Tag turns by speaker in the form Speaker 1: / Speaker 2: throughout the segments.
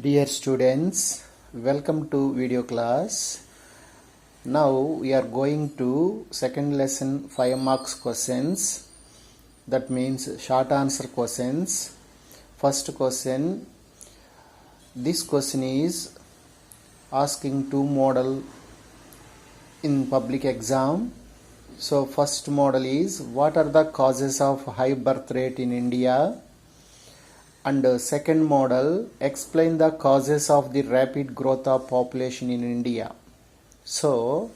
Speaker 1: Dear students, welcome to video class. Now we are going to second lesson 5 marks questions. That means short answer questions. First question. This question is asking two model in public exam. So first model is what are the causes of high birth rate in India? And second model, explain the causes of the rapid growth of population in India. So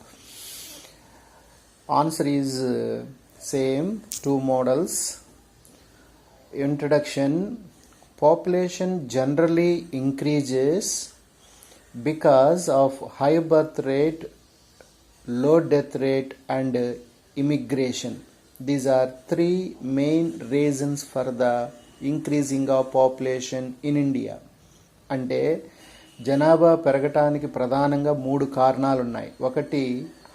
Speaker 1: answer is same, two models. Introduction. Population generally increases because of high birth rate, low death rate and immigration. These are three main reasons for the increasing of population in India. అంటే జనాభా పెరగటానికి ప్రధానంగా మూడు కారణాలు ఉన్నాయి. ఒకటి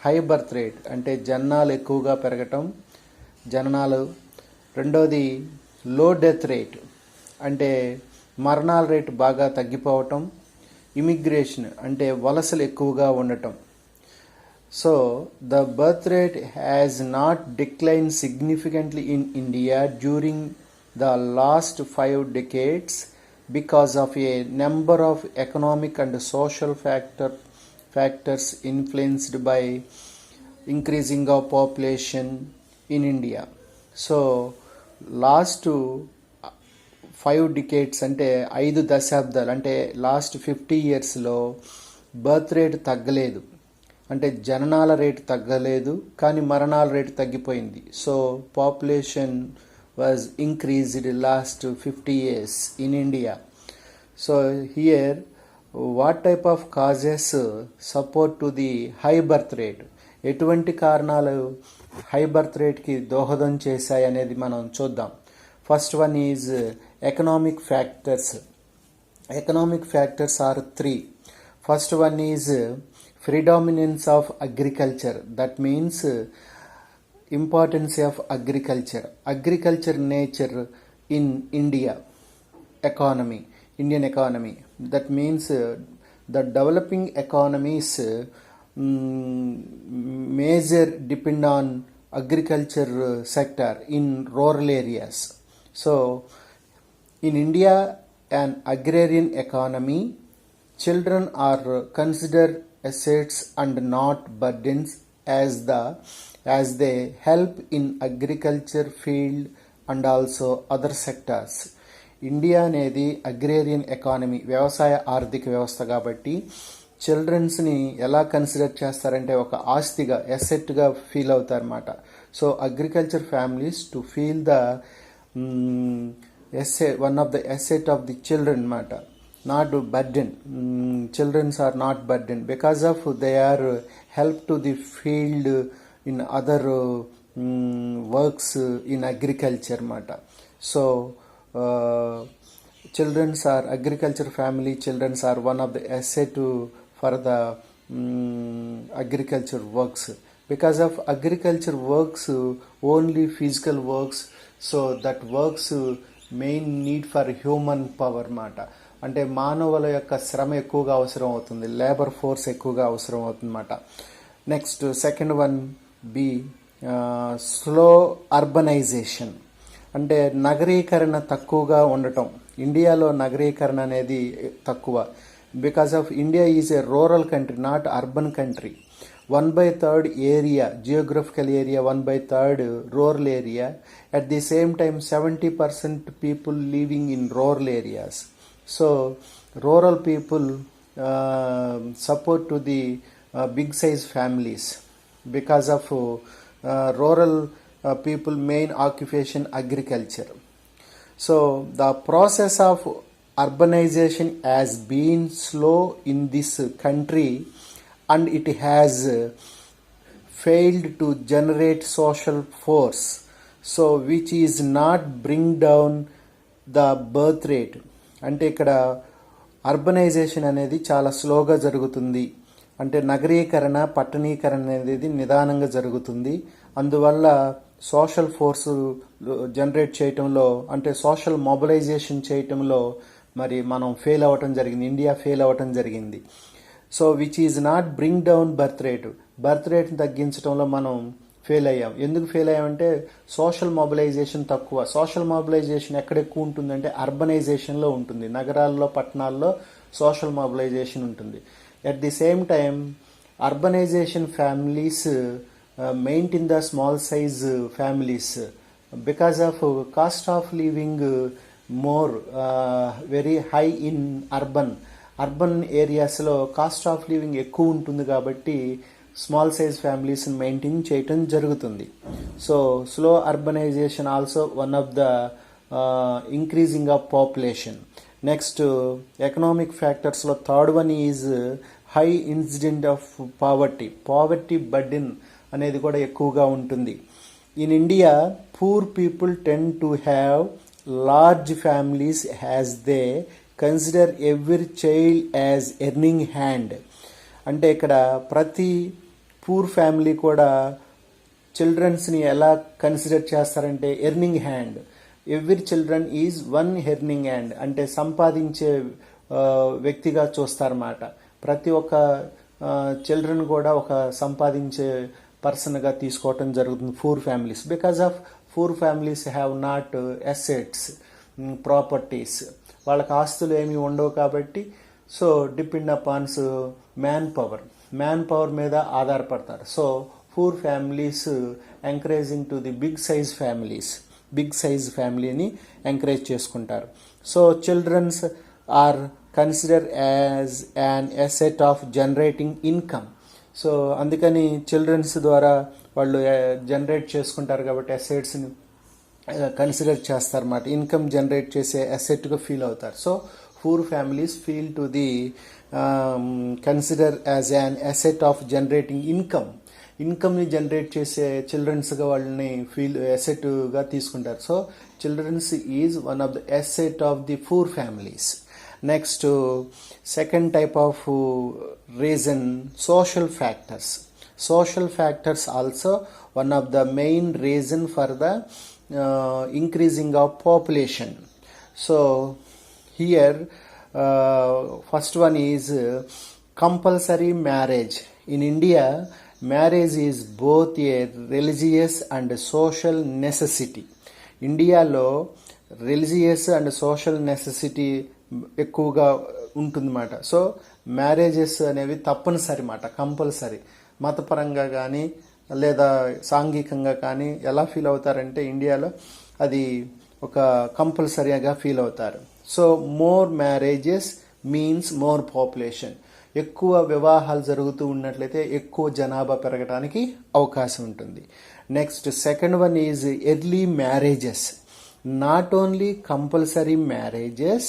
Speaker 1: high birth rate, అంటే జననాలు ఎక్కువగా పెరగటం, జననాలు. రెండోది లో డెత్ రేట్, అంటే మరణాల రేటు బాగా తగ్గిపోవటం. ఇమిగ్రేషన్, అంటే వలసలు ఎక్కువగా ఉండటం. So, the birth rate has not declined significantly in India during the last 5 decades because of a number of economic and social factors influenced by increasing of population in India. So last 5 decades అంటే 5 దశాబ్దాలు, అంటే last 50 yearsలో birth rate తగ్గలేదు, అంటే జననాల rate తగ్గలేదు, కానీ మరణాల rate తగ్గిపోయింది. So population was increased last 50 years in India. So here what type of causes support to the high birth rate? ఎటువంటి కారణాలు హై బర్త్ రేట్కి దోహదం చేశాయి అనేది మనం చూద్దాం. First one is economic factors. Economic factors are three. First one is predominance of agriculture. That means importance of agriculture nature in Indian economy. That means the developing economies major depend on agriculture sector in rural areas. So in India, an agrarian economy, children are considered assets and not burdens as they help in agriculture field and also other sectors. India అనేది agrarian economy, వ్యవసాయ ఆర్థిక వ్యవస్థ కాబట్టి చిల్డ్రన్స్ని ఎలా consider చేస్తారంటే ఒక ఆస్తిగా, ఎసెట్గా ఫీల్ అవుతారన్నమాట. So agriculture families to feel the asset, one of the asset of the children అన్నమాట. Not burden. Children are not burden because of they are help to the field in other works in agriculture mata. So children are agriculture family, children are one of the asset for the agriculture works. Because of agriculture works only physical works, so that works main need for human power mata. అంటే మానవుల యొక్క శ్రమ ఎక్కువగా అవసరం అవుతుంది, labour force ఎక్కువగా అవసరం అవుతుందన్నమాట. Next second one be slow urbanisation, అంటే నగరీకరణ తక్కువగా ఉండటం. ఇండియాలో నగరీకరణ అనేది తక్కువ. Because of India is a rural country, not urban country. 1/3 area, geographical area 1/3 rural area. At the same time 70% people living in rural areas. So rural people support to the big size families because of rural people main occupation agriculture. So the process of urbanization has been slow in this country and it has failed to generate social force, so which is not bring down the birth rate. అంటే ఇక్కడ urbanisation అనేది చాలా స్లోగా జరుగుతుంది, అంటే నగరీకరణ, పట్టణీకరణ అనేది నిదానంగా జరుగుతుంది. అందువల్ల సోషల్ ఫోర్స్ జనరేట్ చేయటంలో, అంటే సోషల్ మొబిలైజేషన్ చేయటంలో మరి మనం ఫెయిల్ అవ్వటం జరిగింది, ఇండియా ఫెయిల్ అవ్వటం జరిగింది. So which is not bring down birth రేట్ని తగ్గించడంలో మనం ఫెయిల్ అయ్యాం. ఎందుకు ఫెయిల్ అయ్యామంటే సోషల్ మొబిలైజేషన్ తక్కువ. సోషల్ మొబిలైజేషన్ ఎక్కడ ఎక్కువ ఉంటుందంటే అర్బనైజేషన్లో ఉంటుంది, నగరాల్లో పట్టణాల్లో సోషల్ మొబిలైజేషన్ ఉంటుంది. At the same time urbanization families maintain the small size families because of cost of living more very high in urban ఏరియాస్లో కాస్ట్ ఆఫ్ లివింగ్ ఎక్కువ ఉంటుంది కాబట్టి స్మాల్ సైజ్ ఫ్యామిలీస్ని మెయింటైన్ చేయటం జరుగుతుంది. So slow urbanisation also one of the increasing of population. Next economic ఫ్యాక్టర్స్లో third one is high incident of poverty burden అనేది కూడా ఎక్కువగా ఉంటుంది. In India poor people tend to have large families as they consider every child as earning hand. అంటే ఇక్కడ ప్రతి poor family కూడా చిల్డ్రన్స్ని ఎలా కన్సిడర్ చేస్తారంటే earning hand. Every children is one earning hand, అంటే సంపాదించే వ్యక్తిగా చూస్తారన్నమాట. ప్రతి ఒక్క చిల్డ్రన్ కూడా ఒక సంపాదించే పర్సన్గా తీసుకోవటం జరుగుతుంది poor families. Because of poor families have not assets, properties, వాళ్ళకి ఆస్తులు ఏమీ ఉండవు కాబట్టి so depend upon man power మీద ఆధారపడతారు. So poor families encouraging to the big size ఫ్యామిలీని ఎంకరేజ్ చేసుకుంటారు. So childrens are consider as an asset of generating income. So అందుకని చిల్డ్రన్స్ ద్వారా వాళ్ళు జనరేట్ చేసుకుంటారు కాబట్టి అసెట్స్ని కన్సిడర్ చేస్తారన్నమాట. ఇన్కమ్ జనరేట్ చేసే అసెట్గా ఫీల్ అవుతారు. So poor families feel to the consider as an asset of generating ఇన్కమ్ని జనరేట్ చేసే చిల్డ్రన్స్గా వాళ్ళని అసెట్గా తీసుకుంటారు. So children is one of the asset of the poor families. Next second type of reason social factors also one of the main reason for the increasing of population. So here first one is compulsory marriage. In India, marriage is both a religious and social necessity. ఇండియాలో religious and social necessity ఎక్కువగా ఉంటుందన్నమాట. So marriages అనేవి తప్పనిసరి మాట, compulsory. మతపరంగా కానీ లేదా సాంఘికంగా కానీ ఎలా ఫీల్ అవుతారంటే ఇండియాలో అది ఒక కంపల్సరీగా ఫీల్ అవుతారు. So more marriages means more population. ఎక్కువ వివాహాలు జరుగుతూ ఉన్నట్లయితే ఎక్కువ జనాభా పెరగడానికి అవకాశం ఉంటుంది. Next second one is early marriages. Not only compulsory marriages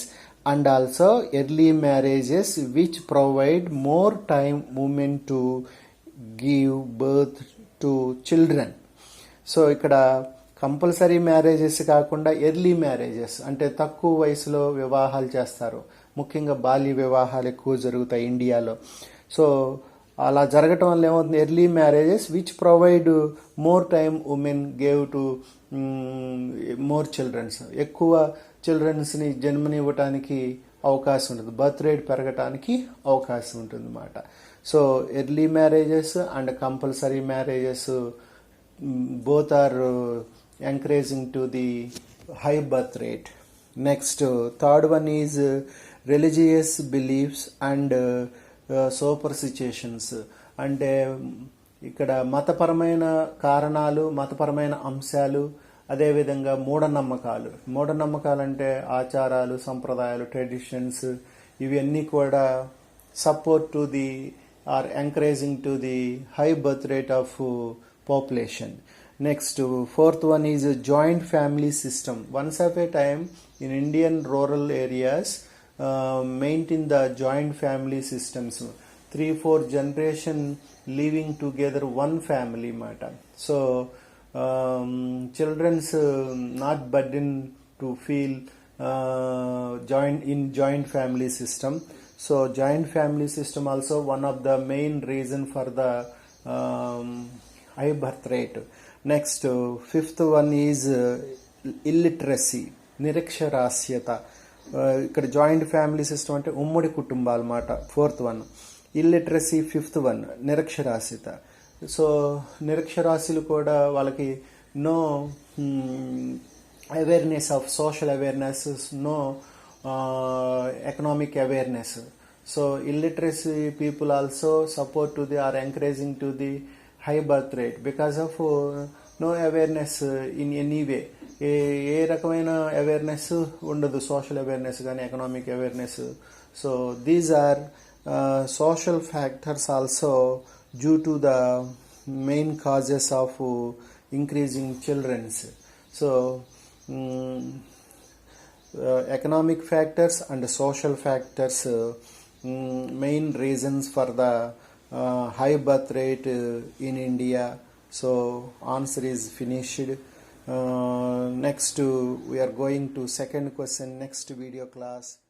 Speaker 1: and also early marriages which provide more time women to give birth to children. So ఇక్కడ కంపల్సరీ మ్యారేజెస్ కాకుండా ఎర్లీ మ్యారేజెస్ అంటే తక్కువ వయసులో వివాహాలు చేస్తారు. ముఖ్యంగా బాల్య వివాహాలు ఎక్కువ జరుగుతాయి ఇండియాలో. సో అలా జరగటం వల్ల ఏమవుతుంది, early marriages which provide more time women gave to more childrens. ఎక్కువ చిల్డ్రన్స్ని జన్మనివ్వటానికి అవకాశం ఉంటుంది, బర్త్ రేట్ పెరగటానికి అవకాశం ఉంటుంది అన్నమాట. So early marriages and compulsory marriages both are encouraging to the high birth rate. Next, third one is religious beliefs and superstitions. అంటే ఇక్కడ మతపరమైన కారణాలు, మతపరమైన అంశాలు, అదేవిధంగా మూఢనమ్మకాలు అంటే ఆచారాలు, సంప్రదాయాలు, ట్రెడిషన్స్, ఇవన్నీ కూడా support to the or encouraging to the high birth rate of population. Next, fourth one is a joint family system. Once upon a time in Indian rural areas maintain the joint family systems, 3-4 generation living together one family matter. So children's not burden to feel joint family system. So joint family system also one of the main reason for the high birth rate. Next, fifth one is illiteracy, నిరక్షరాస్యత. ఇక్కడ joint family system అంటే ఉమ్మడి కుటుంబాలు అన్నమాట. Fourth one. Illiteracy fifth one. నిరక్షరాస్యత. So నిరక్షరాస్యులు కూడా వాళ్ళకి no awareness of social awareness, no economic awareness. So illiteracy people also support to the or encouraging to the high birth rate because of no awareness in any way. ఏ రకమైన awareness ఉండదు, social awareness కానీ economic awareness. So these are social factors also due to the main causes of increasing childrens. So economic factors and social factors main reasons for the high birth rate in India. So answer is finished. Next we are going to second question next video class.